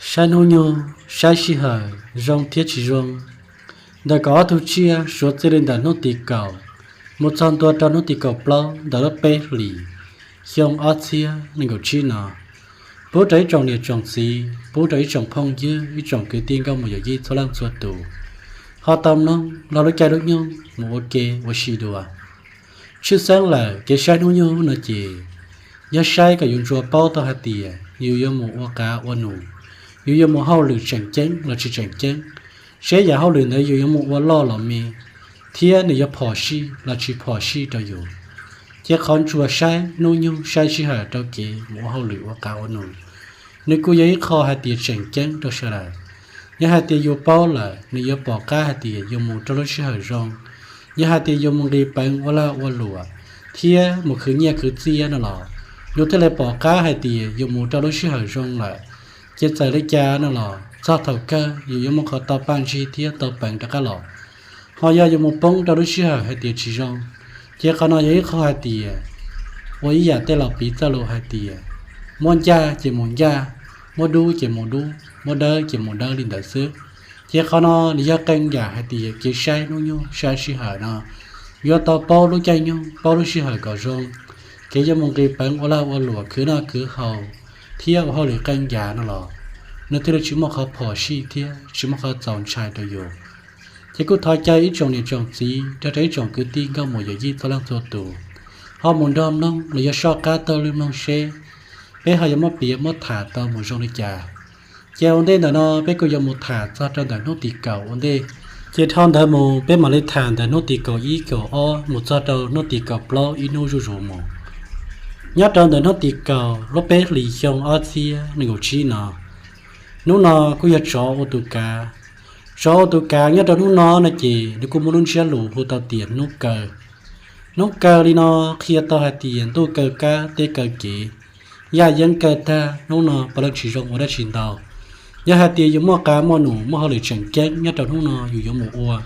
San hô nhô, sai xì hờ, rong thiết chỉ rong. Đã có thu chia, số chế lên đã nốt tì cầu. Một trăm tua cho nốt tì cầu plau, đã lớp bê lì. Hiông ớt xìa, nên cầu chi nọ. Bố trái trồng liệt trồng xì, bố trái trồng phong dư, ý trồng cứ tiên cao một giờ dì số lăng xua tù. Họ tâm nông, lo lối chai đốt nhông, một ok, một xì đùa. Chứ sáng là, cái sai nô nhô nó chỉ. Nhớ sai cả dùng chùa bao tao hạt tìa, dù yêu một ô cá ô nụ. Dù yêu một hậu lửa chẳng chén là chỉ chẳng chén. Sẽ giả hậu lửa này dù yêu một ô lo là mì. Thia này yêu phỏ xì là chỉ phỏ xì cho dù. Chứ khón chùa sai, nô nhô sai xì hả trao kì một hậu lửa ô cá ô nụ. Nếu cô giấy kho hạt tìa chẳng chén cho sẽ lại. Nhớ hạt tìa dù bao là nếu yêu bỏ cá hạt tìa dù một trao lối xì hả rong. Nhớ hạt tìa dù một đi bánh ô la ô lùa. Thia một khứ nhẹ khứ chia nó lọ. Dù thế lại bỏ cá hay tìa dù một trao đối xí hở rong lại. Chết chạy lấy cha nó lọ. Sao thầu cơ dù một khó tàu bàn chi thia tàu bàn cho cá lọ. Họ dù một bông trao đối xí hở hay tìa chỉ rong. Chết khó nói giấy khó hay tìa. Với ý giả tê lọc bí ta lộ hay tìa. Môn cha chỉ môn cha. Mô đu chỉ mô đu. Mô đơ chỉ mô đơ linh đại sức. Chết khó nói lý do canh giả hay tìa. Chết sai nó nhô sai xí hở nó. Dù tàu bao lúc chay nhô bao lúc xí hở có rong. Cái cho mong cái bánh ô la ô lùa cứ nó cứ hầu thia ô hầu lửa canh giá nó lọ nó thì là chỉ một khó phỏ xì thia chỉ một khó dọn chai đồ dụ chứ cứ thói chay ít trồng này trồng gì cho thấy trồng cứ tiên cao một giờ gì tôi đang做tù họ muốn đom nông là do so cá tơ lên nông xe bé họ giống một bìa một thả tơ một trong đi trà chè ổn định là nó bé cứ giống một thả cho trong đời nốt tì cầu ổn định chế thon thở mù bé mà lấy thản đời nốt tì cầu ý cầu o một cho đầu nốt tì cầu plo ý nô rù rù mù nhớ trong đời nó tiệt cầu lúc bé lì xong ở xia nên cầu chi nọ nú nọ cứ giờ chó ô tô cá nhớ trong nú nọ là chỉ để cũng muốn chia lù hồ tàu tiền nú cờ đi nọ khi tàu hạt tiền tôi cờ cá tê cờ kỹ nhà dân cờ ta nú nọ bao nhiêu chỉ rong ở đây chín tàu nhà hạt tiền dùng mua cá mua nụ mua họ lì chẳng chết nhớ trong nú nọ dùng một ô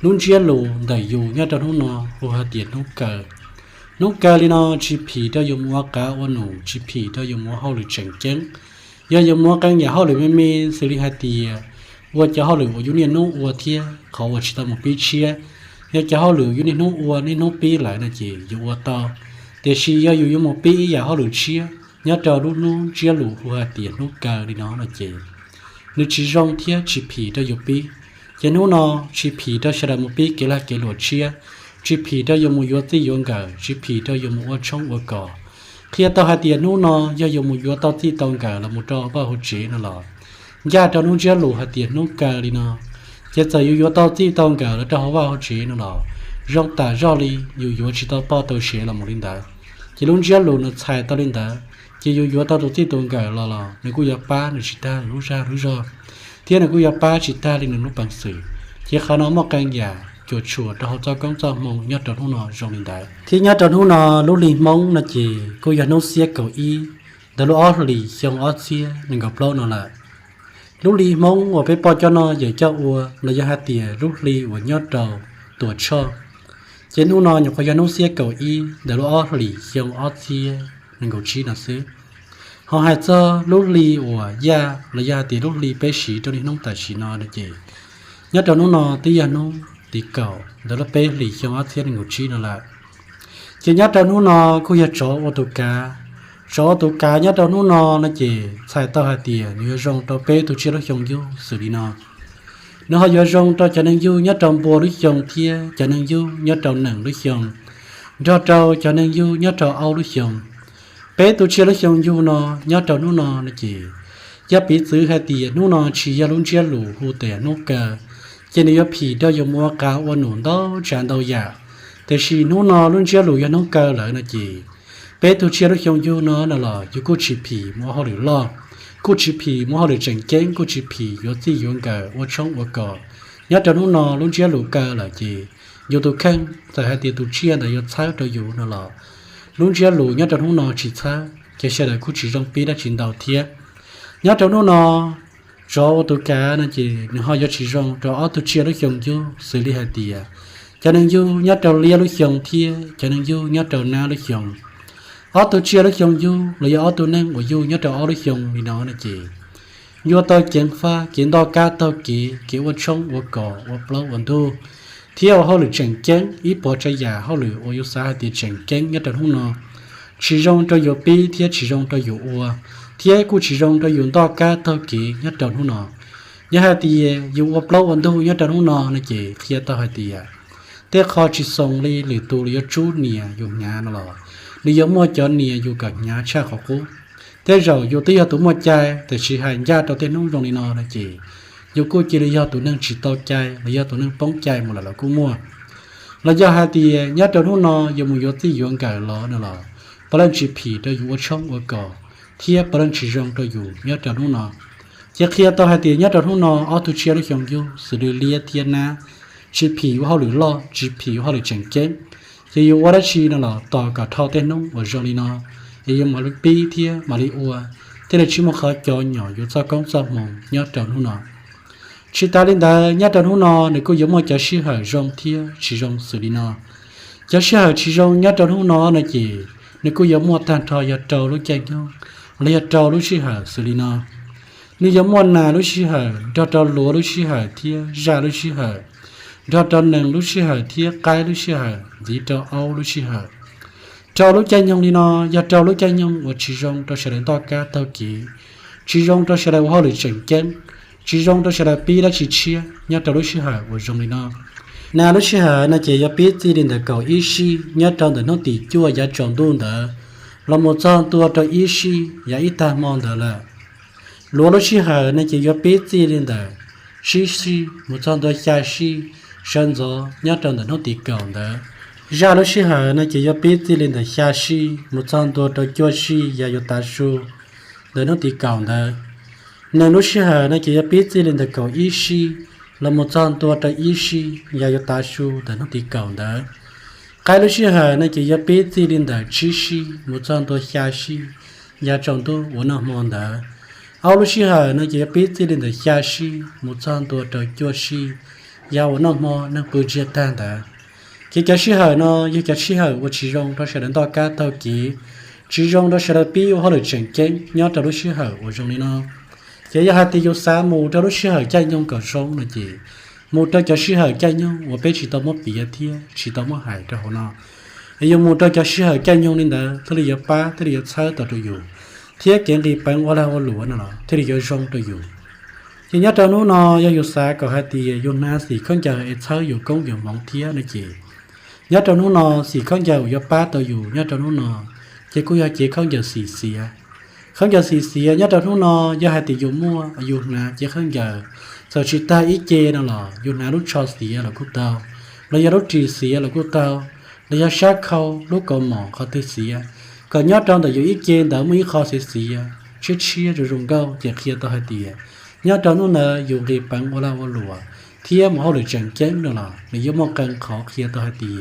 luôn chia lù đẩy dù nhớ trong nú nọ hồ hạt tiền nú cờ nông cờ li nó chỉ phì cho dùng mua cá ô nụ chỉ phì cho dùng mua hậu lửa chẳng chén giờ dùng mua căn nhà hậu lửa mê xử lý hai tìa và cho hậu lửa ở dưới nông uo thiaเขาว่าchỉ tao một pi chia giờ cho hậu lửa dưới nông uo nên nông pi lại là chỉ dùng uo to để chỉ giờ dùng một pi giờ hậu lửa chia nhớ trò lúc nông chia lửa hoa tiền nông cờ li nó là chỉ nếu chỉ rong thia chỉ phì cho dùng pi giờ nông nó chỉ phì cho sẽ là một pi cái là cái lửa chia chỉ phì cho dùng một yếu tố dùng cả chỉ phì cho dùng một trong một cỏ khi tao hạt tiền nô nó do dùng một yếu tố tí tông cả là một trò bao hỗ trợ nó lọ gia cho nó chia lù hạt tiền nô cả đi nó chỉ giờ yếu tố tí tông cả là trò bao hỗ trợ nó lọ rong ta rò li yếu chỉ tao bao tao sẽ là một linh đại chỉ luôn chia lù nó xài tao linh đại chỉ yếu tố tí tông cả lọ nếu cứ giáp ba nó chỉ ta rú ra thế này cứ giáp ba chỉ ta linh nó bằng sự chỉ khả năng một căn nhà chùa cho họ cho con cho mong nhớ tròn hôn nọ trong hiện đại thì nhớ tròn hôn nọ lúc lì mong là chỉ cô giờ nấu xía cầu y để lúc ót lì xong ót xía mình gặp lâu nọ lại lúc lì mong ở bên bao cho nó giờ cho ua là do hai tiền lúc lì của nhớ tròn tuổi cho trên hôn nọ nhớ cô giờ nấu xía cầu y để lúc ót lì xong ót xía mình gặp chi là xứ họ hay cho lúc lì của gia là gia tiền lúc lì bé xí cho nên nông tài xí nọ là chỉ nhớ tròn hôn nọ tí giờ nông tí cầu đó là bé lì trong áo thiên ngủ chi nó lại chỉ nhớ trong nó nó có giờ chó ô tô cá nhớ trong nó nó chỉ xài tao hai tiền nhớ rong tao bé tụi chia nó trong du xử lý nó họ nhớ rong tao cho nên du nhớ trong bò lúc trong thia cho nên du nhớ trong nặng lúc trong cho trâu cho nên du nhớ trong áo lúc trong bé tụi chia lúc trong du nó nhớ trong nó chỉ giá bị giữ hai tiền nó chỉ giá luôn chia lù hồ tẻ nó cờ cho nên phì đó dùng mua cá ô nụ đó tràn đầu giảแต่ชีนู้นluôn chia lùi nó cờ lại là gì bé tôi chia nó trong du nó là dù cô chỉ phì mua họ được lo cô chỉ phì mua họ được chẳng chén cô chỉ phì có gì dùng cờ ô trống ô cò nhớ cho nó luôn chia lùi cờ là gì dù tôi khen tại hai tiền tôi chia là do sai cho dù nó là luôn chia lùi nhớ cho nó chỉ sai cái xe là cô chỉ trong pi đã chiến đầu thiệt nhớ cho nó cho ô tô cá nó chỉ họ cho chỉ rong cho ô tô chia nó dùng vô xử lý hạt tiền cho nên vô nhớ trâu lia nó dùng thia cho nên vô nhớ trâu na nó dùng ô tô chia nó dùng vô là do ô tô năng của vô nhớ trâu ô nó dùng thì nó là chỉ ยัวตอเกียงฟ้าเกียงดอกาตอกีเกียวว่าช่องว่าก่อว่าเปล่าวันดูเที่ยวเขาหรือเฉิงเก้งอีปอจะยาเขาหรือโอยุสาติเฉิงเก้งยัดหุ่นนอชีจงจะอยู่ปีเที่ยชีจงจะอยู่อัวเที่ยกูชีจงจะอยู่ดอกาตอกียัดหุ่นนอยาหาตีอยู่ว่าเปล่าวันดูยัดหุ่นนอนะเจเที่ยต่อหาตีเที่ยคอชีทรงลีหรือตัวหรือจูเนียอยู่งานหรอหรือยังมัวจอนเนียอยู่กับงานชาของกูแต่เราอยู่ที่ตัวมัวใจแต่ชีหายญาติตัวเต้นนุ่งตรงนี้นอนะเจอยู่กูจีเลยยอตัวนึงชีต่อใจเลยยอตัวนึงป้องใจหมดแล้วกูมัวเราจะหาตีญาติตัวนุ่งนออยู่มือยอที่อยู่กันกันล้อนั่นหรอปลันชีผีตัวอยู่ว่าช่องว่าก่อเทียปลันชีจงตัวอยู่ญาติตัวนุ่งนอจะเคลียร์ตัวหาตีญาติตัวนุ่งนอเอาตัวเชียร์ลูกยองอยู่สุดเลียเทียนนะชีผีว่าเขาหรือล้อชีผีว่าเขาหรือเฉิงเก้งจะอยู่ว่าได้ชีนั่นหรอต่อกับเท่าเต้นนุ่งว่าจงลีนอยังมาลุปีเทียมาลิอัวที่เราชิมเขาจอหน่ออยู่จากกองสมองยอดจอนหุ่นนอชิตาลินดายอดจอนหุ่นนอในกูยังมาจะชี้หาจงเทียชี้จงสุรินอจะชี้หาชี้จงยอดจอนหุ่นนอในจีในกูยังมาตันทอยอดจอลุใจยองเลยอดจอลุชี้หาสุรินอนี่ยังมานาลุชี้หาดอดจอลัวลุชี้หาเทียจาลุชี้หาดอดจอหนึ่งลุชี้หาเทียไกลุชี้หาดีดอเอาลุชี้หาเจ้าลูกใจยงลีนอยาเจ้าลูกใจยงว่าชีจงตัวเสด็จต่อกาเต้ากีชีจงตัวเสด็จว่าหรือเฉิงเก้งชีจงตัวเสด็จปีและชีเชียยาเจ้าลูกชีหาว่าจงลีนอนาลูกชีหาน่าจะยาปีจีดินเดเก่าอีชียาเจ้าเดนตีจั่วยาจงดุนเดเราหมดจอนตัวตัวอีชียาอิตามอนเดละลัวลูกชีหาน่าจะยาปีจีดินเดชีหมดจอนตัวชาชีฉันจอยาเจ้าเดนตีเก่าเดยาลุชิหานะจะยาปีติลินเดชาชีมุจันตัวตัวจวชียาโยตาชูเดินตีเก่าเดนลุชิหานะจะยาปีติลินเดเก่าอีชีละมุจันตัวตัวอีชียาโยตาชูเดินตีเก่าเดไกลุชิหานะจะยาปีติลินเดชีชีมุจันตัวชาชียาจงตัววันมอนเดเอาลุชิหานะจะยาปีติลินเดชาชีมุจันตัวตัวจวชียาวันมอนนักปุจเจตันเดที่จะชี้หาเนาะยังจะชี้หาว่าชีจงเราเสด็จต่อกาเต้ากีชีจงเราเสด็จปีว่าเขาเลยเฉิงเก้งย้อนจะรู้ชี้หาว่าจงนี้เนาะจะยังหาที่อยู่สามหมู่จะรู้ชี้หาใจยงกับจงนะจีหมู่จะชี้หาใจยงว่าเป็นชีตมปีเทียชีตมหายจะหัวเนาะยังหมู่จะชี้หาใจยงนี่นะที่เรียป้าที่เรียเช้าตัวอยู่เทียเก่งดีเป็นว่าแล้วว่าหลวงเนาะที่เรียจงตัวอยู่ที่ย้อนจะนู้นเนาะยังอยู่สายกับหาที่อยู่หน้าสีข้างจะเช้าอยู่กงอยู่มองเทียนะจียาตอนนู้นสีข้างเจ้ายาป้าตัวอยู่ยาตอนนู้นเจ้ากูยาเจ้าข้างเจ้าสีเสียข้างเจ้าสีเสียยาตอนนู้นยาหาติอยู่มั่วอยู่นาเจ้าข้างเจ้าสาวชิตาอีเจนั่นหรออยู่นาลูกชอเสียหรือกูเตาแล้วยาลูกจีเสียหรือกูเตาแล้วยาชักเขาลูกกอหมอเขาติเสียก่อนยาตอนแต่อยู่อีเจแต่ไม่เขาเสียเชี่ยจะรงเก้าเจ้าเคียตัวหาติยาตอนนู้นอยู่รีปังวลาวลัวเทียมเขาหรือจังเจ้งนั่นหรอหรือยมกันขอเคียตัวหาติ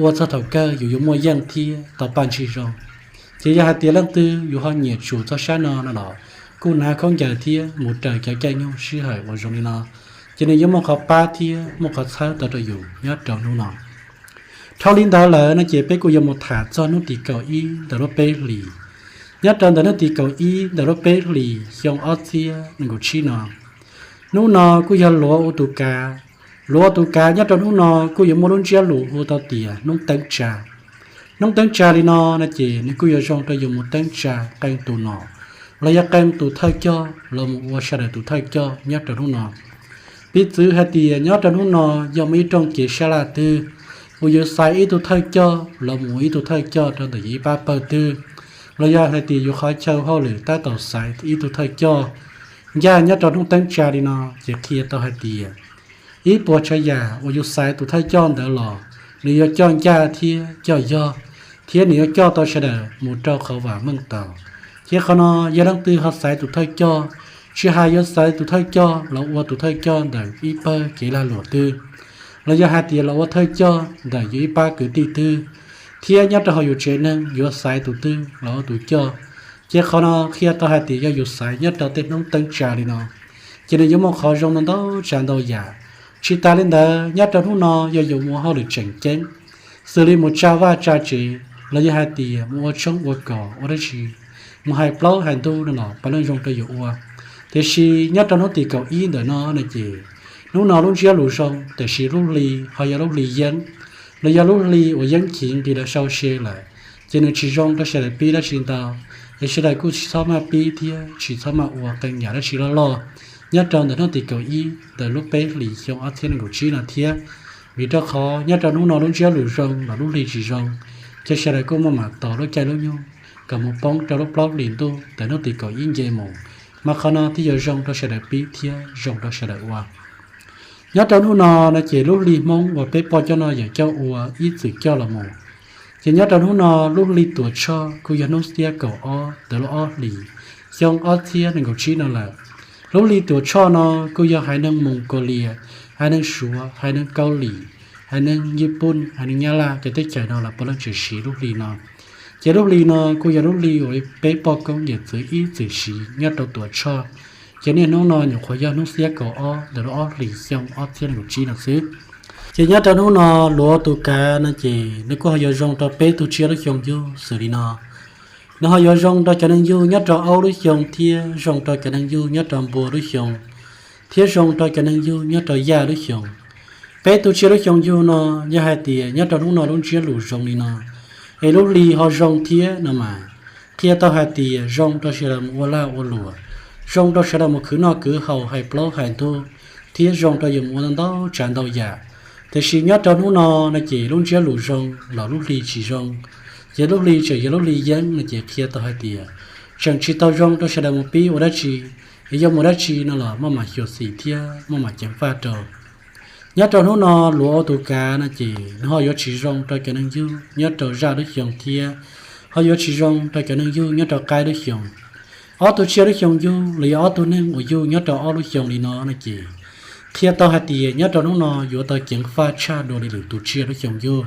ว่าจะถกเกออยู่ยมวยยังที่ต่อปันชีจงที่ยาเตียลังตืออยู่ห้องเหยียดชูจะชานนั่นหรอกูนาของยาเทียหมดใจแก่ยงชื่อหายว่าจงนี้นะจะในยมเขาป้าเทียมเขาใช้ตัวอยู่ยอดจงนู่นน่ะเท่าลิ้นดาวเลยนะเจ็บไปกูยมถาจอนุติเก่าอีแต่รถเปรียอดจงแต่นุติเก่าอีแต่รถเปรียองออเทียนึกกูชี้น่ะนู่นน่ะกูยันหลัวอุตุกาลัวตุกาญาตนู้นกูยังมรุ่งเจ้าหลูหัวตาเตียน้องตั้งจ่าลีนอนะเจนี่กูยังจงตัวยังมุตั้งจ่ากันตัวนอระยะกันตัวไทยเจ้าลมวัชระตัวไทยเจ้าญาตนู้นปีซื้อฮัตเตียญาตนู้นยังไม่ต้องเกี่ยชลาตือกูยังใส่อีตัวไทยเจ้าลมอีตัวไทยเจ้าตั้งแต่ยี่ป้าเปิดตือระยะฮัตเตียอยู่ขายเช่าเขาหรือใต้ต่อสายอีตัวไทยเจ้าญาตนู้นตั้งจ่าลีนอจะเคลียร์ตัวฮัตเตียอีปวดชายาว่าอยู่สายตัวไทยจ้อนเดอหล่อหรือยจ้อนจ้าเทียจ้อยอเทียเหนือจ้อตัวเฉดหมู่เจ้าเขาว่าเมืองเต่าเทียเขานอยาลังตือเขาสายตัวไทยจ้อชื่อหายสายตัวไทยจ้อเราว่าตัวไทยจ้อนเดออีเปอร์เกลาหลวตือเราจะหาเตียเราว่าไทยจ้อเดออีป้าเกิดตีตือเทียยัดเราอยู่เจนึงอยู่สายตัวตือเราตัวจ้อเทียเขานอเคียตัวหาเตียอยู่สายยัดเราเต็มน้องตั้งจ่าเลยนอจะได้ยมเขาจงนั้นต้องจานดอยาชิตาลินดายาตรุ่นอยอยู่มัวเขาหรือเจ๋งเจ๋งสื่อลิมุจาวาจาจีแล้วยาหาตีมัวชงวัวก่อวัดชีมัวหายเปล่าหันดูนั่นหรอไปเรื่องจงตัวอยู่วัว แต่ชีญาตนติเก่าอีเดนอนะเจนูนอลุงเชียลูซองแต่ชีลูลีหายาลูลียันเลยยาลูลีว่ายังขิงปีละเศร้าเชล่ะเจนชีจงก็เฉลปีละชินตาไอเฉลกูชีชอบมาปีเทียชีชอบมาอวกันยาละชีละล้อญาตนติเก่าอีแต่ลูกเป้หลียงอาเทียนกูชีนะเทียมีตะขอญาตนูนอลุงเชียลูซองละลูลีชีจงจะเฉลกูมาต่อลูกใจลูกยงกับมุป้องจะลูกปลอกลินตัวแต่นติเก่ายิ่งเจมงมาขณะที่ยงก็เฉลปีเทียจงก็เฉลว่าญาตินูนอนะเจลูกลีมงว่าไปปอจนออย่าเจ้าอัวอีสึกเจ้าละมงเจญาตินูนอลูกลีตัวชอกูยานุสเตียเก่าอ้อเดลอ้อลียองอ้อเทียนึงก็ชี้นั่นแหละลูกลีตัวชอนอกูอยากให้นึงมองโกเลียให้นึงชัวให้นึงเกาหลีให้นึงญี่ปุ่นให้นึงยาลาจะได้ใจนอละปลังจะสีลูกลีนอเจลูกลีนอกูอยากลูกลีไว้ไปปอกงอย่าซื้ออีสึกสีญาติตัวชอเจเนี่ยน้องนอนอยู่ขอยานุเสียก่ออ้อเดี๋ยวอ้อหลีเซียงอ้อเทียนหลุดจีนักซื้อเจเนี่ยตอนน้องนอนหลัวตัวกานะเจนึกว่าอยากจงตัวเป๊ตัวเชียร์แล้วยองยูสื่อดีนานึกว่าอยากจงตัวจะนั่งยูยัดตัวเอาด้วยยองเทียจงตัวจะนั่งยูยัดตัวบัวด้วยยองเทียจงตัวจะนั่งยูยัดตัวยาด้วยยองเป๊ตัวเชียร์แล้วยองยูนาอย่าให้เตียยัดตัวน้องนอนลงเชียร์หลุดจงนี่นาไอ้ลูกลีเขาจงเทียน่ะมาเทียตัวให้เตียจงตัวเชียร์วัวล่าวัวหลัวrong đó sẽ là một khứ nọ cứ hậu hay plo hay thu thiết rong đó dùng một đó chán đầu giả thì chỉ nhớ trong lúc nọ là chỉ lúc chia lũ rong là lúc ly chỉ rong giờ lúc ly chỉ giờ lúc ly dân là chỉ kia tao hay tiệt chẳng chỉ tao rong đó sẽ là một pi ở đó chỉ giờ một đó chỉ nó là mà hiểu gì thiết mà chẳng pha trò nhớ trong lúc nọ lúa tụ cá là chỉ họ có chỉ rong cho cái năng dư nhớ trò ra được dòng thiết họ có chỉ rong cho cái năng dư nhớ trò cái được dòng ở tôi chia được dòng du lấy ở tôi nên ở du nhớ trò ở được dòng đi nó là gì khi tao hạt tiền nhớ trò nó vừa tao chuyển pha cha đồ đi được tôi chia được dòng du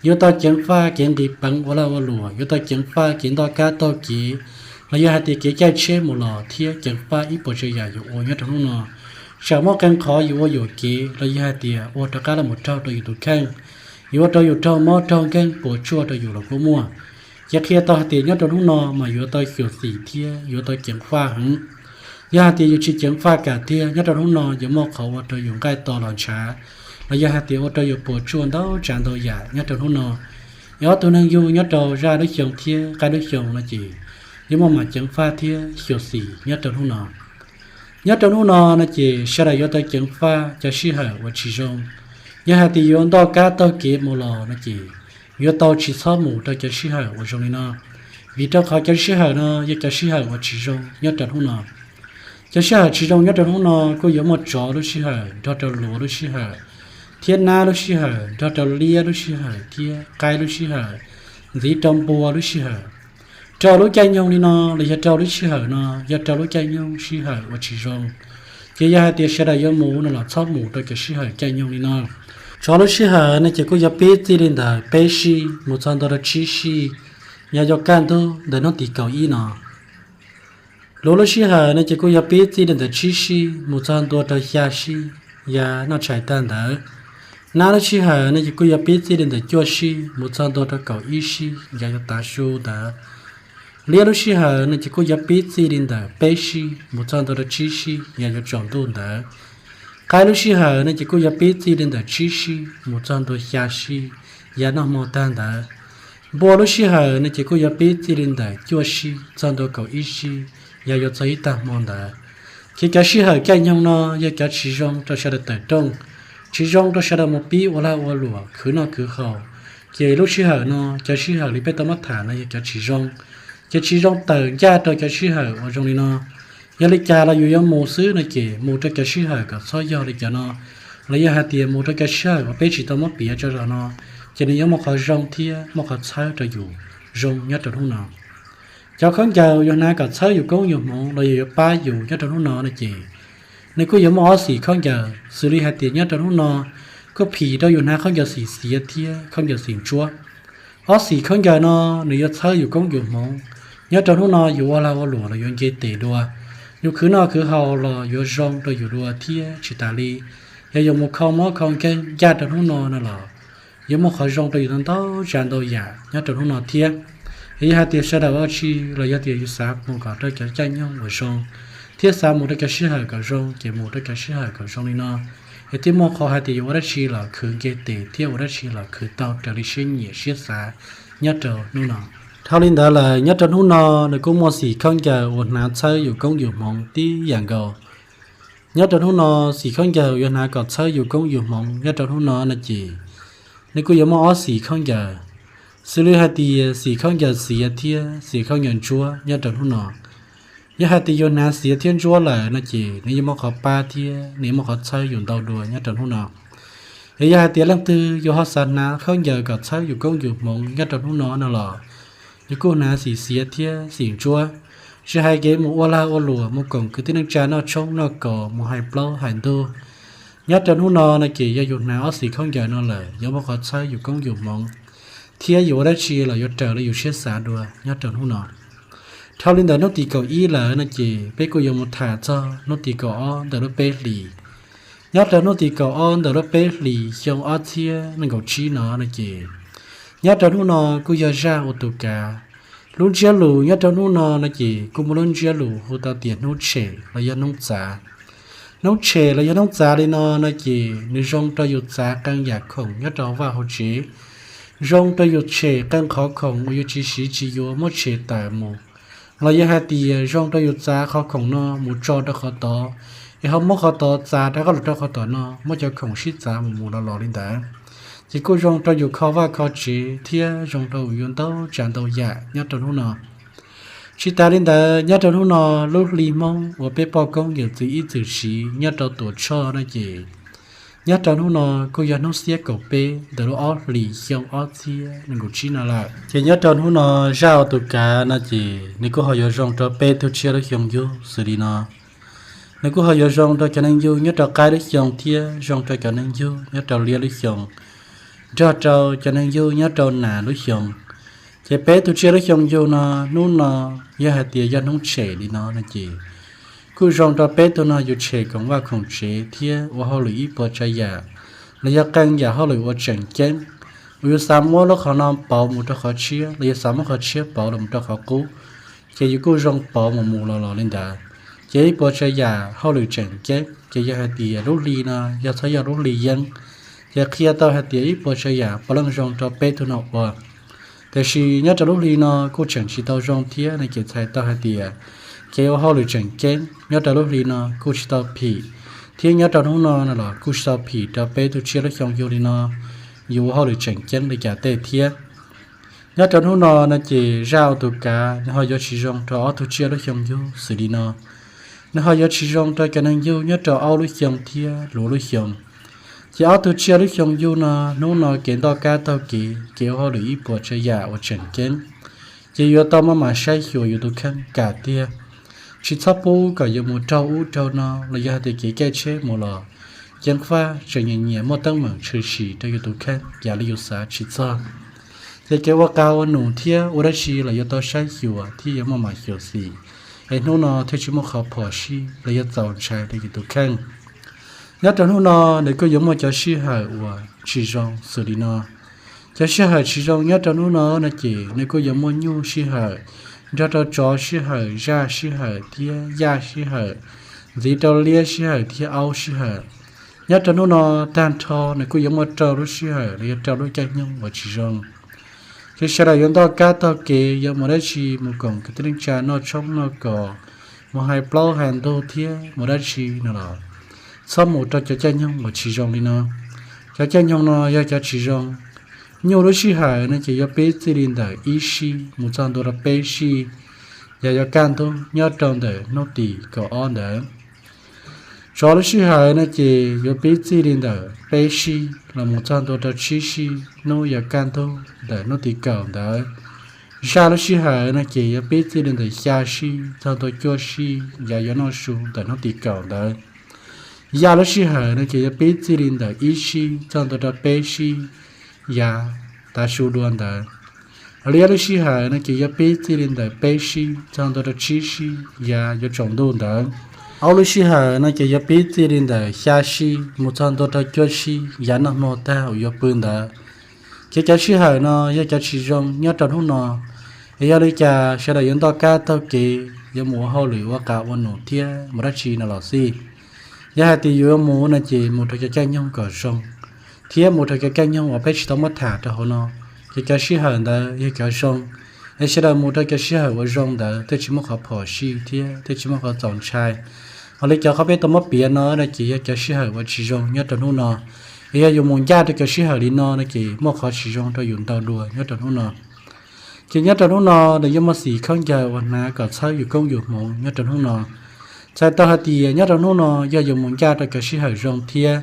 vừa tao chuyển pha chuyển đi bằng qua là qua lúa vừa tao chuyển pha chuyển tao cá tao kỹ lấy hạt tiền kỹ chạy chế một lò thiê chuyển pha ít bộ chơi giả dụ nhớ trò nó sao mà càng khó dụ kỹ lấy hạt tiền ô tao cá là một trâu tôi tôi khen vừa tao dụ trâu mót trâu khen bộ chua tao dụ là có mua giờ khi tao tiền nhớ trong nó mà vừa tao hiểu gì thia vừa tao kiểm pha hứng giờ tiền vừa chỉ kiểm pha cả thia nhớ trong nó vừa mò khẩu tao dùng cái to lòn chả là giờ tiền tao vừa bổ chuồn đó tràn tao giả nhớ trong nó nhớ tao nên nhớ tao ra đối chồng thia cái đối chồng là gì nhưng mà kiểm pha thia hiểu gì nhớ trong nó là gì sau này vừa tao kiểm pha cho sĩ hở và chỉ rong giờ tiền vừa tao cá tao kịp một lò là gì vừa tao chỉ sáu mù tao cho sĩ hở và trong này vì tao khó cho sĩ hở nó giờ cho sĩ hở và chỉ trong nhớ trong hôm nào cho sĩ hở chỉ trong nhớ trong hôm nào có một chó đối sĩ hở cho lúa đối sĩ hở thiên na đối sĩ hở cho lia đối sĩ hở thiên cay đối sĩ hở dĩ trong bùa đối sĩ hở trâu đối chay nhông đi nó là giờ trâu đối sĩ hở nó giờ trâu đối chay nhông sĩ hở và chỉ trong chỉ giờ tiền sẽ đại dương mù nó là sáu mù tao cho sĩ hở chay nhông đi nó cho lúc xí hở này chỉ có giờ biết gì đến đời bé xí một trăm đô la chi xí nhà cho can thôi để nó tỉ cầu ý nó lúc xí hở này chỉ có giờ biết gì đến đời chi xí một trăm đô la xa xí nhà nó chạy tan đỡ na lúc xí hở này chỉ có giờ biết gì đến đời chua xí một trăm đô la cầu ý xí nhà cho ta số đỡ lia lúc xí hở này chỉ có giờ biết gì đến đời bé xí một trăm đô la chi xí nhà cho chọn đồn đỡ cái lúc xí hở này chỉ có giờ biết gì đến đời chi xí một trăm đôi xa xí giá nó mò tan đỡ bố lúc xí hở này chỉ có giờ biết gì đến đời chua xí trăm đôi cầu ít xí giá cho thấy ta mòn đỡ khi cả xí hở cái nhau nó giá cả chỉ rong cho sẽ được tẩy trong chỉ rong cho sẽ được một bí ô la ô lụa cứ nó cứ khẩu khi lúc xí hở nó cho xí hở đi bên tao mất thả này giá chỉ rong tờ giá cho cả xí hở ở trong này nó giờ lấy cha là dù mua xứ này kì mua cho cái xí hở cả soi giờ lấy cha nó lấy hạt tiền mua cho cái xí hở và bé chỉ tao mất bịa cho rồi nó cho nên một khẩu rong thia một khẩu sai cho dù rong nhất trong lúc nào cho khán chào giờ nay cả sai dù có nhiều món rồi giờ ba dù nhất trong lúc nào này kì này có giờ mua xì khán chào xử lý hạt tiền nhất trong lúc nào có phì đâu giờ nay khán chào xì thia khán chào xì chúa ở xì khán chào nó nếu giờ sai dù có nhiều món nhất trong lúc nào dù là lụa là giờ tệ đuaอยู่คือนอคือเฮาลออยู่จงตัวอยู่ดัวเทียชิตาลีอยู่หมู่เขาหม้อเขาแก่ญาติตรงนอนั่นล่ะอยู่หมู่เขาจงตัวอยู่ตรงเต้าจานตัวญาญาติตรงนอเทีย Ý hạt tiền sẽ đào chi là giá tiền sát một cả tới cái tranh nhau ở sông thì thiết sa một cái sĩ hài cả rong chỉ một cái sĩ hài cả rong này nó thì tí một khó hai tí ở đây chỉ là khử cái tệ thiết ở đây chỉ là khử tao trở đi xuyên nhẹ xuyên xa nhất trâuนู่นน่ะthao linh đó là nhất trâuนู่นน่ะnày cũng mua xì không chờ một nát chơiอยู่côngอยู่mong tí dạng gầu nhất trâuนู่นน่ะxì không chờอยู่nát có chơiอยู่côngอยู่mong nhất trâuนู่นน่ะlà gì này cũng giống mua xì không chờ xử lý hai tí xì không chờ xì thiết xì không nhận chúa nhất trâuนู่นน่ะnhất hai tíอยู่nát xì thiên chúa là là gì này giống mua khó ba thiết này mua khó chơiอยู่đầu đùa nhất trâuนู่นน่ะthì giờ tiền lăng tư do họ sản na không giờ gặp sao dù công dù mong nhất trong nó nào lọ dù cô na xì xía thia xì chua chỉ hai cái một ô la ô lùa một cổng cứ tiếng trà nó trống nó cỏ một hai plau hai đô nhất trong nó là chỉ do dù nào xì không giờ nó là do một họ sao dù công dù mong thia dù đã chi là do trở là dù chết xả đùa nhất trong nó thao lên đó nó tì cầu ý là nó chỉ bé cô dùng một thả cho nó tì cầu on đó nó bé lì nhất là nó thì cầu on đó bé lì trong ở thia nên cầu chi nó là gì nhất là nó cứ giờ ra ô tô cả luôn chia lù nhất là nó là gì cũng muốn chia lù hồ tao tiền nấu chè là do nấu chè là do nấu giá đi nó là gì nếu rong tao dùng giá càng giặc khổng nhất là vào hồ chế rong tao dùng chè càng khó khổng yêu chi sĩ chỉ yêu một chè tại một là do hai tỷ rong tao dùng giá khó khổng nó một trò đó khó to họ mất họ tỏ giá đã có được cho họ tỏ nó mất cho không xích giá một mùa lò lên đá chỉ có rong cho dù khó và khó chỉ thia rong đầu yun tàu tràn tàu dạ nhất trong lúc nào chỉ ta lên đá nhất trong lúc nào lúc lì mong và bé bao công nhiều từ ít từ xí nhất trong tổ cho nó gì nhất trong lúc nào cô giờ nó xé cầu bé để nó ót lì xong ót xía nên cũng chỉ nào lại chỉ nhất trong lúc nào rau tụ cá nó gì nên cô họ giờ rong cho bé tôi chia nó xong vô xử lý nó nếu cô hỏi rong cho nên yêu nhất là cái đấy dòng thia rong cho nên yêu nhất là lia đấy dòng cho nên yêu nhất là nà đấy dòng chỉ bé tôi chia đấy dòng yêu nó nôn nó giờ hạt tiền giờ nông trẻ đi nó là gì cô rong cho bé tôi nó yêu trẻ cũngว่าkhông trẻ thia và họ lụy bỏ trái giả là giờ càng giả họ lụy và chẳng chén vì sao mua nó khó nằm bảo một cho khó chia là sao mua khó chia bảo là một cho khó cố chỉ cô rong bảo một mù lò lên đá chế bỏ trái giả họ lựa chọn chế chế giờ hạt tiền rút lì na giờ thấy giờ rút lì dân giờ khi tao hạt tiền ít bỏ trái giả bỏ lăng rong cho bé tôi nộp vàoแต่ชีnhớ cho rút lì na cô chẳng chỉ tao rong thía này chỉ thấy tao hạt tiền chế họ lựa chọn chế nhớ cho rút lì na cô chỉ tao phì thía nhớ cho nó là cô chỉ tao phì cho bé tôi chia nó trong vô lì na dù họ lựa chọn chế để trả tệ thía nhớ cho nó là chỉ rau tụ cá họ giờ chỉ rong cho tôi chia nó trong vô xử lý nó nó họ giờ chỉ rong cho nên yêu nhất trò ao lúc dòng thia lúa lúc dòng chỉ ao từ chia lúc dòng yêu nó kiện to cá tao kỳ kéo họ lưỡi bỏ chơi giả và chèn chén chỉ yêu tao mà say hiểu yêu tụ khăn cả tia chỉ sắp bố cả yêu một trâu nó là giờ thì kỹ cái chế một lò chẳng pha trở nhẹ một tăng mảng chơi xì cho yêu tụ khăn giả lý yêu xã chỉ cho thì kéo qua cao nụ thia ở đây chỉ là yêu tao say hiểu thì yêu mà hiểu gìไอ้นู่นน่ะที่ชิมเขาพอชีระยะเจ้าชายได้กี่ตัวแข้งnhất trongนู่นน่ะเด็กก็ยังมาจะชี้หายว่าชี้จงสุดน่ะจะชี้หายชี้จงnhất trongนู่นน่ะนะจีเด็กก็ยังมายูชี้หายจะตัวจอชี้หายยาชี้หายที่ยาชี้หายจีตัวเลี้ยชี้หายที่เอาชี้หายnhất trongนู่นน่ะตันทอเด็กก็ยังมาเจ้ารู้ชี้หายระยะเจ้ารู้ใจยังว่าชี้จงchỉ sau đó chúng ta cá tao kê giờ một đợt chi một cổng cái tiếng trà nó trong nó cỏ một hai plau hàng đô thía một đợt chi nó là sau một trò chơi nhung một chỉ rong đi nó trò chơi nhung nó giờ trò chỉ rong nhiều đôi chi hải nó chỉ giờ bé chỉ đến đời ý chi một trăm đô la bé chi giờ can thôi nhớ trong đời nó tì có on đời cho đôi chi hải nó chỉ giờ bé chỉ đến đời bé chi là một trăm đô la chi nó giờ can thôi để nó tì cầu đấy ra nó xí hải nó chỉ biết gì đến để xa xí cho tôi cho xí giờ nó xuống để nó tì cầu đấy ra nó xí hải nó chỉ biết gì đến để ý xí cho tôi cho bé xí giờ ta xuống luôn đấy lia nó xí hải nó chỉ biết gì đến để bé xí cho tôi cho chi xí giờ trồng luôn đấy áo nó xí hải nó chỉ biết gì đến để xa xí một trăm tôi cho xí giờ nó mò ta ở dưới bươn đấy chỉ cho xí hải nó giờ cho xí rong nhớ trong hôm nọ giờ đây cha sẽ là những to cá tao kỳ ยหมูเฮาหรือว่ากะวันหนูเทียมรัชีนะหรอสิยาติอยู่หมูนะจีหมูทจะแก้ยองก่อซงเทียหมูทจะแก้ยองว่าไปชิตมาถาตะเฮาเนาะจะสิหันได้ยะซงไอ้สิดาหมูทจะสิหันว่าซงได้แต่ชิมขอพอชีเทียแต่ชิมขอจอนชายเอาเลยจะเข้าไปตะมาเปียเนาะนะจีจะสิหันว่าชิจงยะตะนูเนาะอยู่หมู่ญาติจะสิหันลีเนาะนะจีมอขอชิจงตะอยู่ตาดัวยะตะนูเนาะchỉ nhớ trong lúc nọ để mà xì không giờวันnào có saoอยู่côngอยู่mong nhớ trong lúc nọ sai tao hạt thì nhớ trong lúc nọ giờ dùng mong cha để cái sĩ hải rong thia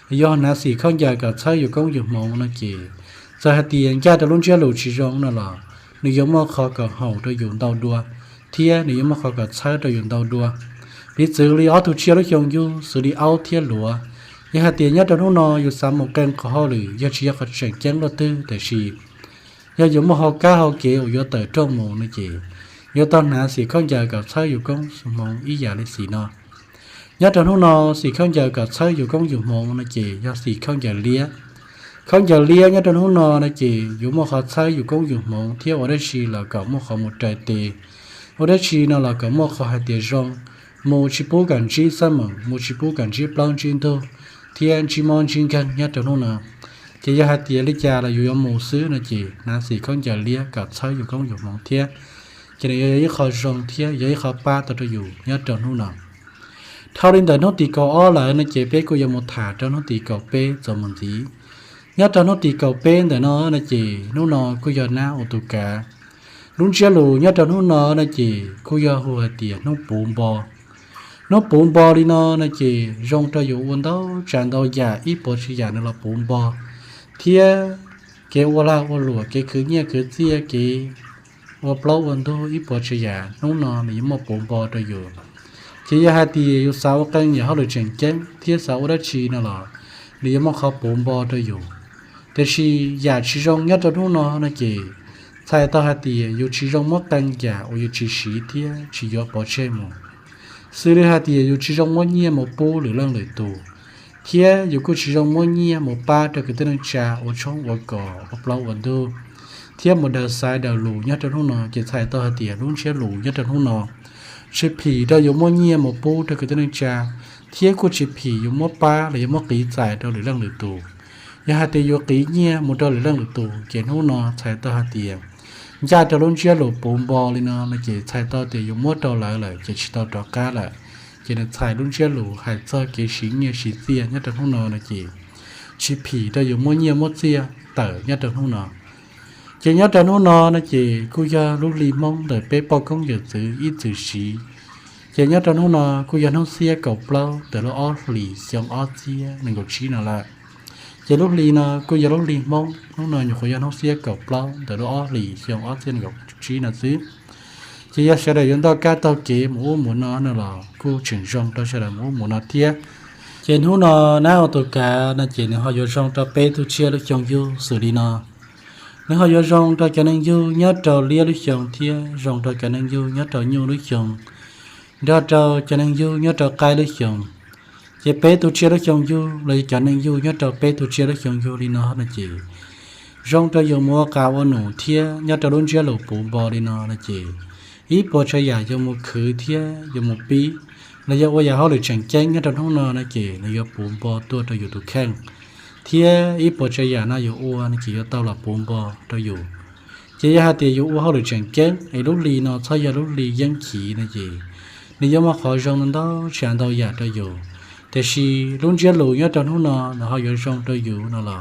do nào xì không giờ có saoอยู่côngอยู่mong nó chỉ sai hạt thì cha trong lúc chưa lụt chỉ rong nó là nếu giống mà khó có hậu để dùng tàu đua thia nếu mà khó có sao để dùng tàu đua vì xử lý áo thu chia nó dùng du xử lý áo thia lúa nhớ hạt thì nhớ trong lúc nọ dùng sắm một cân khó lử giờ chỉ có chuyển chén lo tư để xì giờ dùng một hộp cá hộp kia ở tới trong mồm nó chỉ giờ tao nã xì không giờ gặp saoอยู่công mồm ý giả lấy xì nó nhớ trong hôm nọ xì không giờ gặp saoอยู่công dùng mồm nó chỉ giờ xì không giờ lia nhớ trong hôm nọ nó chỉ dùng một hộp saoอยู่công dùng mồm theo ở đây xì là có một hộp một trái tê ở đây xì nó là có một hộp hai tê rong một chỉ bố cảnh chỉ sao mà một chỉ bố cảnh chỉ plong trên thôi thiên chỉ mong trên căn nhớ trong hôm nọ chỉ giờ hạt tiền lấy cha làอยู่mù xứ nó chỉ nó xì không giờ lia gặp saoอยู่công dùng mồm thiên chỉ là giờ khó rong thiên giờ khó ba taoอยู่nhớ trong hôm nọ thao đến đời nó tì cầu ó lại nó chỉ bé cô giờ một thả cho nó tì cầu bé rồi mình gì nhớ cho nó tì cầu bé để nó chỉ nó nọ cô giờ na ô tô cả lúc chia lù nhớ cho nó nọ nó chỉ cô giờ hồ tiền nó bùn bò đi nó chỉ rong choอยู่วันđó tràn đầu giả ít bò chỉ giả nó là bùn bò thia cái wala lùa cái cứ nhẹ cứ chia cáiว่าเปล่าวันโตอีปอชยาน้องนอนนี่มาปมบอตอยู่ที่ยาหาตีอยู่สาวกันอย่าเขาเลยเจงเจงที่สาวได้ชีนั่นหรอนี่มาเขาปมบอตอยู่แต่ชีอยากชีรงยัดตัวน้องนอนนะเจใส่ต่อหาตีอยู่ชีรงมักกันอย่าอยู่ชีสีเที่ยชียอปอเชมซื้อเลยหาตีอยู่ชีรงมักเงี้ยมาปูหรือเรื่องเลยตัวเที่ยอยู่ก็ชีรงมักเงี้ยมาป้าแต่ก็ต้องจ่าว่าช่องว่าก่อว่าเปล่าวันโตเทียบหมดดาวซ้ายดาวหลูยัดตัวน้องจะใส่ต่อเตียรุ่นเชี่ยหลูยัดตัวน้องชิผีดาวอยู่มั่วเงียหมปูแต่ก็จะนึกจ่าเทียบกูชิผีอยู่มั่วป้าหรือมั่วกีจ่ายดาวหรือเรื่องหรือตัวยาหาเตียอยู่กีเงียหมดดาวหรือเรื่องหรือตัวเกี่ยน้องใส่ต่อเตียญาติรุ่นเชี่ยหลูปูบอลเลยนะไม่เกี่ยใส่ต่อเตียอยู่มั่วดาวเลยจะชิดต่อก้าเลยเกี่ยใส่รุ่นเชี่ยหลูหายใจเกี่ยชิเงียชิเสียยัดตัวน้องนะเกี่ยชิผีดาวอยู่มั่วเงียมั่วเสียเต๋อยัดตัวน้องchỉ nhớ trong nó chỉ cô gia lúc lì mong để bé bao công giờ giữ ít giữ xí chỉ nhớ trong nó cô gia nó xia cầu plau để nó ót lì xong ót xia mình có xí nào lại chỉ lúc lì nó cô gia lúc lì mong lúc nào nhiều cô gia nó xia cầu plau để nó ót lì xong ót xia mình có xí nào xí chỉ nhớ sẽ để chúng ta cá tao chế muốn nó là cô chuyển rong đó sẽ là muốn nó tiếc chỉ nó nào tôi cả nó chỉ họ vô rong cho bé tôi chia được trong vô xử lý nó nếu họ vô rong cho cái năng du nhớ trâu lia lúc chồng thia rong cho cái năng du nhớ trâu nhu lúc chồng đó trâu cái năng du nhớ trâu cay lúc chồng chỉ bé tu chia lúc chồng du lấy cái năng du nhớ trâu bé tu chia lúc chồng du đi nó là chỉ rong cho dùng mua cào ở nụ thia nhớ trâu luôn chia lục bù bò đi nó là chỉ ít bò cho già dùng một khử thia dùng một bí là do bây giờ họ được chẳng chén nhớ trâu không nó là chỉ là do bù bò tua cho dùng tụ khen thia ít bò chơi giả naอยู่อ้วนchỉ có tao là bốn bò taoอยู่chỉ hai tiềnอยู่อ้วนเขาđược chẳng chén ai lúc lì nó sao giờ lúc lì dân khí này gì nếu mà họ rong nó chẳng tao giả taoอยู่แต่สิlúc chơi lù nhớ tao nó họ giờ rong taoอยู่nó là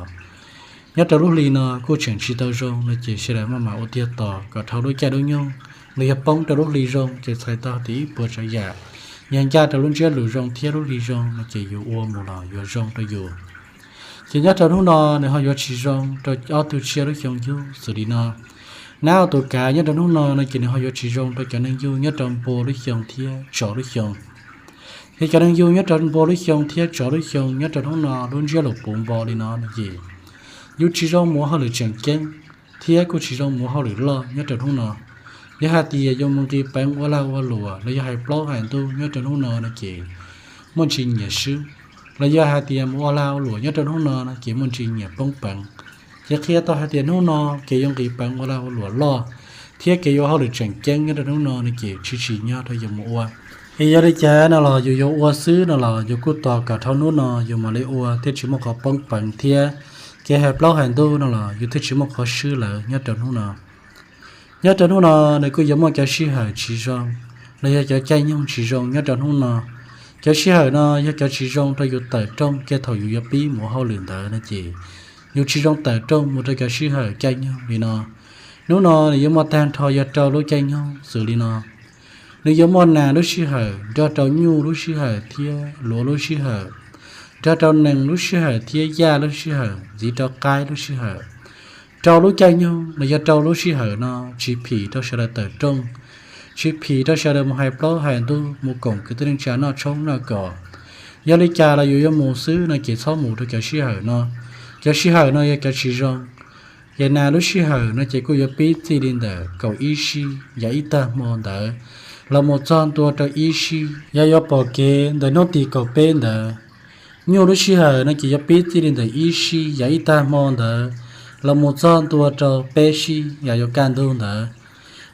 nhớ tao lúc lì nó cô chẳng chỉ tao rong nó chỉ sẽ làm mà ô tiêu tỏ có thao đối cha đối nhau người hợp bóng tao lúc lì rong chỉ sai tao thì bò chơi giả nhận ra tao lúc chơi lù rong thia lúc lì rong nó chỉอยู่อ้วนmột là giờ rong taoอยู่chỉ nhớ trong nó để họ vô chỉ rong cho ở từ chia đối chồng du xử lý nó nào từ cả nhớ trong nó chỉ để họ vô chỉ rong cho cho nên du nhớ trong bộ đối chồng thia chỗ đối chồng thì cho nên du nhớ trong bộ đối chồng thia chỗ đối chồng nhớ trong nó luôn chia lục bụng bò đi nó là gì du chỉ rong mua họ được chẳng kén thia của chỉ rong mua họ được lo nhớ trong nó nhớ hai tia dùng một cái bánh qua lao qua lùa lấy hai plau hàng tu nhớ trong nó là gì muốn chỉ nhớ sư là do hai tiền mua lao lúa nhớ trong hôm nọ chỉ muốn chỉ nhẹ bông bằng chỉ khi tao hai tiền hôm nọ chỉ dùng cái bằng mua lao lúa lo เทียเกยเฮาหรือจังแจ้งเนี่ยน้องนอในเกชิญาทยมอัวเฮียได้แจ้น่ะล่ะอยู่ยอัวซื้อน่ะล่ะอยู่กูต่อกับเท่านู้นน่ะอยู่มาเลอัวเทชิมขอป้องปันเทียแกแฮบเล่าหันดูน่ะล่ะอยู่เทชิมขอชื่อเลยเนี่ยตนู้นน่ะเนี่ยตนู้นน่ะในกูยามแกสิหาชิจงในแกใจยงชิจงเนี่ยตนู้นน่ะแกสิหาน่ะยแกชิจงตอยู่แต่จงแกเท่าอยู่ยะปีหมู่เฮาลืนเด้อนะจีอยู่ชิจงแต่จงหมู่ตแกสิหาใจยงนี่น่ะนู้นน่ะยามแทนทอยเจ้ารู้ใจยงสื่อนี่น่ะnếu giống món nào lúc xí hở, cho cháu nhu lúc xí hở, thia lúa lúc xí hở, cho cháu nâng lúc xí hở, thia da lúc xí hở, dĩ cháu cái lúc xí hở, cháu lúc chơi nhau, là do cháu lúc xí hở nó chỉ phì cháu sẽ là tờ trung, chỉ phì cháu sẽ là một hai bao hai tu một cổng cái tên cha nó trống nó cỏ, do lấy cha là dù mù xứ nó chỉ sáu mù thôi cái xí hở nó cái xí rong, giờ nào lúc xí hở nó chỉ có giờ biết gì đến đỡ, cầu ý xí, giờ ít ta mòn đỡ. Là một trong tua cho ý xí, ya bỏ kế để nó tì cầu bên đỡ. Nhiều lúc xí hở nó chỉ biết gì đến ý xí, ya ít ta mòn đỡ. Là một trong tua cho bê xí, ya can đôn đỡ.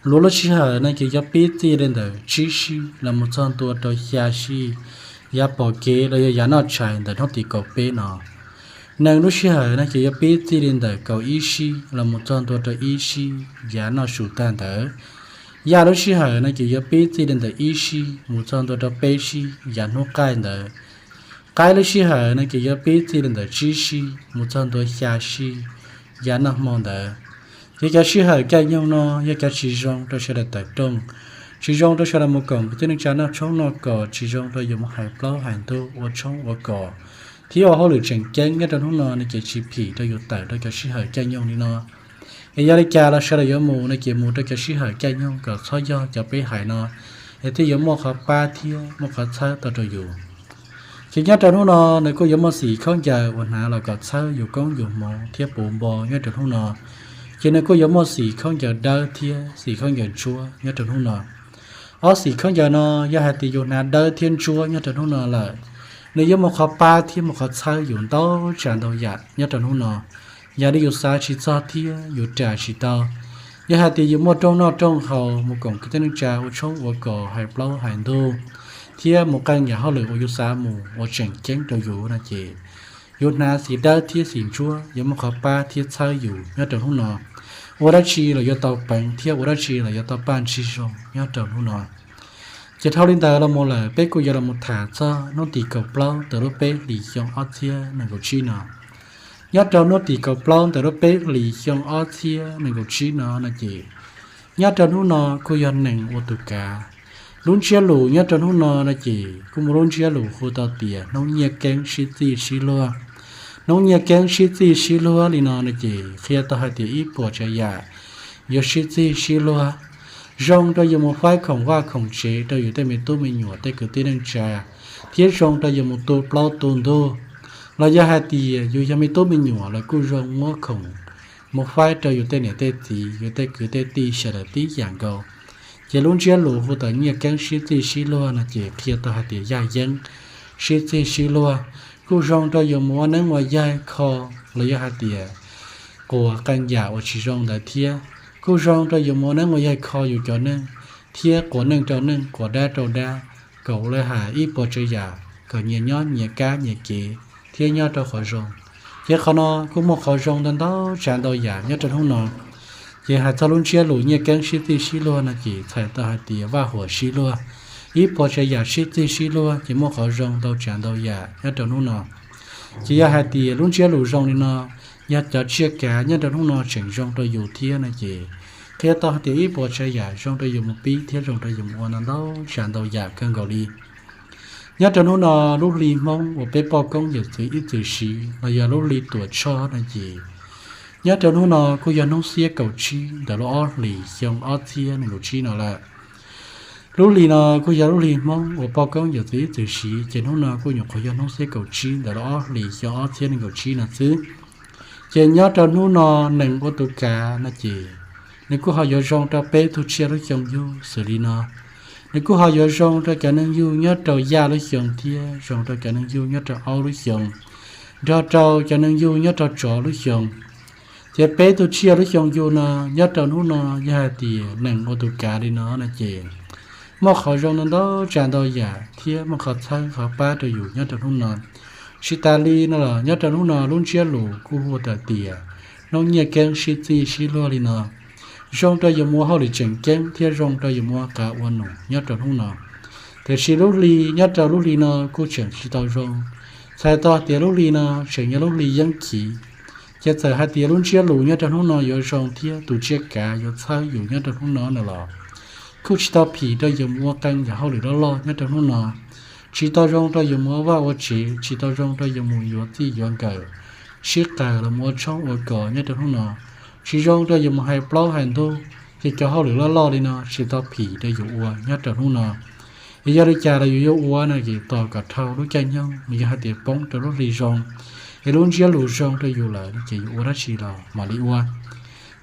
Lúc xí hở nó chỉ biết gì đến chí xí, là một trong tua cho xa xí, ya bỏ kế là ya nó chạy để nó tì cầu bên nó. Nàng lúc xí hở nó chỉ biết gì đến cầu ý xí, là một trong tua cho ý xí, ya nó sụt tan đỡ. Ya lúc xí hở nó chỉ biết gì đến ý xí, một trong đó bê xí, ya nó cái đỡ. Cái lúc xí hở nó chỉ biết gì đến chí xí, một trong đó xa xí, ya nó mong đỡ. Thì cái xí hở cái nhau nó, ya cái chỉ rong đó sẽ là tập trung. Chỉ rong đó sẽ là một cổng, cho nên cha nó chống nó cỏ, chỉ rong đó dùng một hai bao hành tu, ở trong ở cỏ. Thì ở họ được chẳng chén, cái trong nó chỉ phì đó dùng tập đó cái xí hở cái nhau đi nó. Giờ đây cha là sẽ là giống mù này chỉ mù cho cái sĩ hở cái nhau cả so do cho bé hải nó thì giống một khắp ba thiêu một khắp sáu tao rồi dùng chỉ nhớ trong nó này có giống một xì không giờวันหาlà cả sáu dùng con dùng mò thiếp bùn bò nhớ trong nó chỉ này có giống một xì không giờ đỡ thiê xì không giờ chua nhớ trong nó ở xì không giờ nó giờ hạt thì dùng nào đỡ thiên chua nhớ trong nó là nếu giống một khắp ba thiêu một khắp sáu dùng tao tràn đầu dạ nhớ trong nó giờ đi xa chỉ cho thiaอยู่trả chỉ tao giờ hạt thì một trong hậu một cổng cái tên trà ở trong ở cỏ hay bao hay đô thia một căn nhà họ lựa ở xa mù ở chẳng chén đầu dụ là chịอยู่นาสีดาthiaสีchua giờ một khắp ba thia saiอยู่nhớ trong hôm nọ ở đó chi là giờ tàu bánh thia ở đó chi là giờ tàu ban chi xong nhớ trong hôm nọ chỉ thao lên ta là một là bé cô giờ là một thả cho nó tì cầu bao từ lúc bé lì xong ở thia này của chi nào nhớ trong nó tì cầu plon từ đó bé lì xong ở thia này của chi nó là gì nhớ trong nó cô dân nền ô tô cả luôn chia lù nhớ trong nó là gì cũng luôn chia lù khu tàu tiền nó nhẹ kén xí lúa nó nhẹ kén xí lúa thì nó là gì khi tao hay tiền ít bỏ chạy giả giờ xí lúa rong tao dùng một phái khổng qua khổng chế tao dùng tay mình tôi mình nhổ tay cứ tiền trà thiết rong tao dùng một tô plon tôn đô là do hai tỷ dù cho mình tốt mình nhỏ là cô rong mua khổng một phái trời dù tên này tên tí dù tên cứ tên tí sẽ là tí dạng cầu chỉ luôn chia lũ vô tới nhiều cái xí lúa là chỉ kia tao hai tỷ dài dân xí lúa cô rong trời dùng mua nắng ngoài dài kho là do hai tỷ của căn nhà ở chỉ rong là thia cô rong trời dùng mua nắng ngoài dài kho dù cho nên thia của nâng cho nên của đa trâu đa cậu lại hạ ít bỏ chơi giả cậu nhiều nhót nhiều cá nhiều kỹ thiên nhớ cho khỏi rong, giờ khó nó cũng một khỏi rong đến đó tràn đầu giả nhớ trong hôm nọ, giờ hai cháu luôn chia lũ nhẹ kén xí lúa là chỉ thay tao hai tía và火xí lúa, ít bỏ chơi giả xí lúa chỉ một khỏi rong đâu tràn đầu giả nhớ trong hôm nọ, chỉ giờ hai tía luôn chia lũ rong đi nọ, giờ cho chia cả nhớ trong hôm nọ chỉnh rong tôi dù thiên là chỉ, khi tao hai tía ít bỏ chơi giả rong tôi dùng một bí thiên rong tôi dùng một lần đó tràn đầu giả cơn gạo đi. Nhớ trong hôm nọ lúc lì mong ở bên bao công giờ thấy ít từ xí là giờ lúc lì tuổi cho là gì nhớ trong hôm nọ cô giờ nông xe cầu chi để lo ót lì xong ót xe này cầu chi nào là lúc lì nọ cô giờ lúc lì mong ở bao công giờ thấy ít từ xí trên hôm nọ cô nhọc cô giờ nông xe cầu chi để lo ót lì xong ót xe này cầu chi là chứ trên nhớ trong hôm nọ nền ô tô cả là gì nên cô họ giờ rong cho bé thu chia lúc xong vô xử lý nọ nếu cô họ giờ rong cho cả năng du nhớ trâu da lúc xong thia rong cho cả năng du nhớ trâu ao lúc xong cho trâu cả năng du nhớ trâu chó lúc xong เจเป้ตุเชียหรือชงอยู่นะยัดตอนหูนะยาตีหนึ่งโอตุกาดีนะนะเจมอขอจงนั้นดอจานดอยาเทียมอขอใช้ขอป้าตัวอยู่ยัดตอนหูนะชิตาลีนั่นล่ะยัดตอนหูนะลุ่นเชียหลูกูหัวตาเตียน้องเนี่ยแกงชิตีชิโลลีนะจงตัวอยู่มัวเฮาหรือจังแกงเทียจงตัวอยู่มัวกะวันหนูยัดตอนหูนะแต่ชิลุลียัดตอนลุลีนะกูเฉิงชิตาจงใส่ต่อเตียลุลีนะเฉิงยลุลียังขี่จะเจอหาเตียรุ่นเชียหลูเนี่ยจะทุ่งนอนอยู่จงเทียตูเชียกาอยู่เช้าอยู่เนี่ยจะทุ่งนอนน่ะหรอคู่ชิตาผีได้อยู่มัวกันอย่าเฮาหรือล้อเนี่ยจะทุ่งนอนชิตาจงได้อยู่มัวว่าว่าจีชิตาจงได้อยู่มัวอยู่ที่ย้อนเก่าชิกาละมัวช่องอวดก่อเนี่ยจะทุ่งนอนชิจงได้อยู่มัวให้เปล่าหันทูที่จะเฮาหรือล้อเลยนะชิตาผีได้อยู่อัวเนี่ยจะทุ่งนอนอียาริจาได้อยู่อัวนะกี่ต่อกับเท่ารู้ใจยังมีหาเตียป้องจะรถรีจงไอ้ลุงเชียหลูจงได้อยู่เลยจะอยู่อัวรัชชีเรามาลิอัว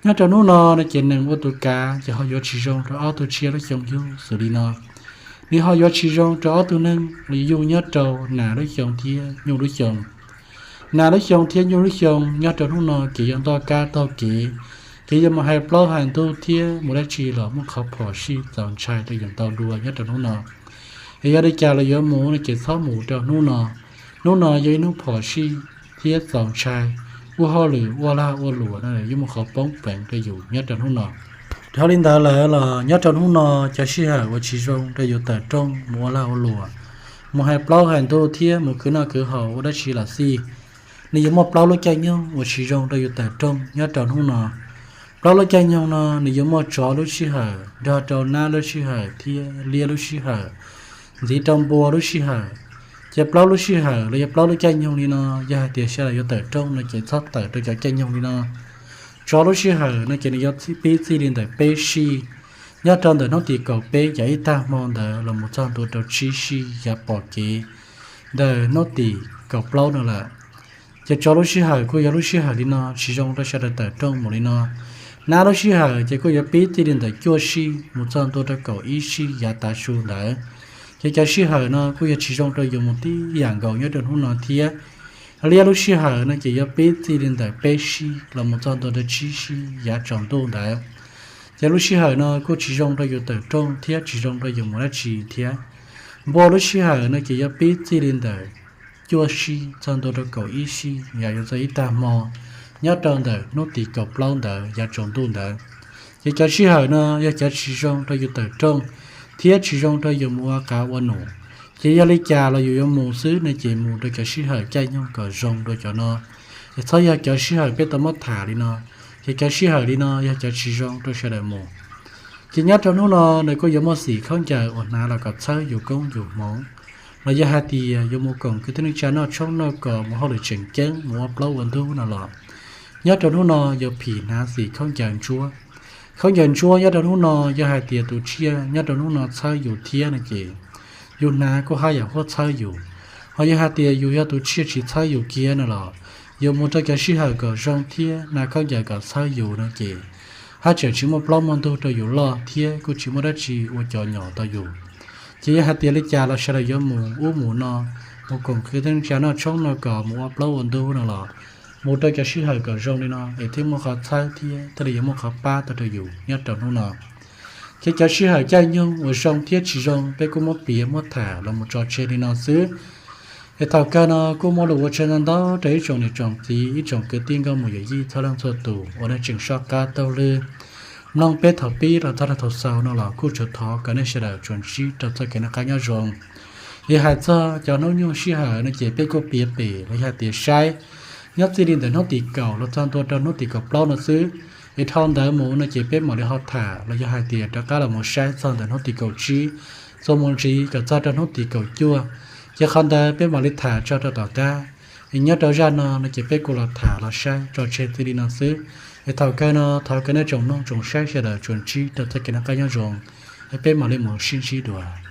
งั้นจะนู้นนะเจนหนึ่งวัตถุกาจะเขายอดชีจงจะเอาตัวเชียแล้วจงอยู่สุรินอนี่เขายอดชีจงจะเอาตัวหนึ่งหรืออยู่ยัดเจ้าหนาด้วยจงเทียอยู่ด้วยจงหนาด้วยจงเทียอยู่ด้วยจงงั้นจะนู้นเกี่ยงต่อกาต่อเกี่ยงมาให้เปล่าหันตัวเทียมุรัชชีเราเมื่อเขาพอชีจงชายตัวอย่างต่อดัวงั้นจะนู้นไอ้ยาได้จ่าเลยเยอะหมูในเกี่ยข้าวหมูจะนู้นยัยนู้พอชีเทียสองชายวัวเฮาหรือวัวลาวัวหลวนั่นแหละยุ่งมาขอป้องแฝงได้อยู่ยัดจันหุ่นนอเท่าลินดาเลยล่ะยัดจันหุ่นนอจะชี้หาว่าชีจงได้อยู่แต่จงมัวลาวัวหลวมัวให้เปล่าหันตัวเทียมือคือหน้าคือเฮาว่าได้ชีละซี่นี่ยังมาเปล่าลูกใจเงี้ยว่าชีจงได้อยู่แต่จงยัดจันหุ่นนอเปล่าลูกใจเงี้ยนะนี่ยังมาจ่อลูกชี้หาดาจ่อหน้าลูกชี้หาเทียเลียลูกชี้หาจีจำบัวลูกชี้หาจะเปล่าลูกชี้หาหรือจะเปล่าลูกใจยงนี่นะยาเตียเสียอยู่แต่จงในใจทักแต่โดยใจยงนี่นะจอลูกชี้หาในใจในยศปีซีดินแต่เปชียาตอนแต่น้องตีเก่าเปใหญ่ตามองแต่เราหมดจานตัวชียาปอกเกแต่น้องตีเก่าเปล่านั่นแหละจะจอลูกชี้หาก็ยาลูกชี้หานี่นะชีจงได้เสียแต่จงหมดนี่นะน้าลูกชี้หาจะก็ยาปีซีดินแต่จั่วชีหมดจานตัวเก่าอีชียาตาชูได้จะชี้หานะกูจะชี้จงตัวอยู่มุติอย่างเก่าเนี่ยเดินหุ่นนอนเทียเรียกลูกชี้หานะจะยับปีตีดินแต่เปชีเราหมดจานตัวชี้ชีอยากจังตัวได้จะลูกชี้หานะกูชี้จงตัวอยู่แต่จงเทียชี้จงตัวอยู่มุติชี้เทียบัวลูกชี้หานะจะยับปีตีดินแต่จั่วชีจานตัวเก่าอีชีอยากจะใจตามองเนี่ยตอนแต่โนติเก่าเปล่าแต่อยากจังตัวได้จะชี้หานะอยากจะชี้จงตัวอยู่แต่จงเทียชีจงตัวอยู่มัวกาวันหนูเจียลิจาเราอยู่ยมูซื้อในเจมูโดยจะชี้หายใจย่องก็จงโดยจะนอจะใช้ยาจะชี้หายเป็นตมถาลีนอจะชี้หายลีนอยาจะชี้จงโดยเฉลยมูจีนัดจนนู้นในก็ยมสีเข้าใจอดนาเราก็ใช้อยู่กงอยู่มองเราจะหาตียมูกงคือที่นึกจะนอช่องนอก็มัวเขาเลยเฉิงแก้งมัวเปล่าวันทุกนั่นหรอยัดจนนู้นอยู่ผีนาสีเข้าใจชัวเขาเย็นชัวยาดนุนอยาหายเตียตุเชียยาดนุนใช้อยู่เทียนะเจอยู่นาก็หาอย่างว่าใช้อยู่เขายาหายเตียอยู่ยาตุเชียชีใช้อยู่เกียนั่นหรออยู่มุตจะชี้หาก็จงเทียนาเขาอยากก็ใช้อยู่นะเจหาเจอชิมปล้อมมันตัวอยู่ล่อเทียกูชิมได้ชีว่าจอหน่อตัวอยู่เจียหายเตียลิจาเราใช้ยาหมูอู้หมูนอมูกงคือตั้งใจนอช่องนอก็มัวปล้อมันตัวนั่นหรอมูตัวจะชี้หาก็จงนี่นะไอ้ที่มัวเขาใช้เทียแต่ยังมัวเขาป้าตัวอยู่ยัดตัวนู้นจะชี้หาใจยงว่าจงเทียชีจงไปกูมัวเปียมัวถ่าเรามัวจอดเชนี่นะซื้อไอ้เท่ากันนะกูมัวรู้ว่าเช่นนั้นต่อแต่อีจงนี่จงตีอีจงเกิดติ้งก็มัวยี่ทะลังตัวตู่วันนั้นจึงชอบการเต้าเลยน้องเป็ดถอปีเราถ้าเราถอดเสานั่นหรอกูจะท้อกันในเฉลยจนชี้จะจะกันนักการยงยี่หายจะน้องยงชี้หาในเจ็บเป็ดกูเปียเป๋และหายเตียใช้ยับซีดินแต่นอติเก่าเราจานตัวเรานอติกับเปล่านะซื้อไอ้ทอนเดิมหมูนะเจ็บเป็ดหมดเลยเขาถ่าเราจะหายเตียตะก้าเราหมดใช้จานแต่นอติเก่าชี้สมองชี้กับจานแต่นอติเก่าจั่วจะคันเดิมเป็ดหมดเลยถ่าจอดต่อได้ไอ้ยัดเราจานนะเจ็บเป็ดกูเราถ่าเราใช้จอดเชซีดินนะซื้อไอ้เท่ากันเท่ากันจงน้องจงใช้เฉลี่ยจนชี้แต่จะกินนักการยงไอ้เป็ดหมดเลยหมดชิ้นชี้ด้วย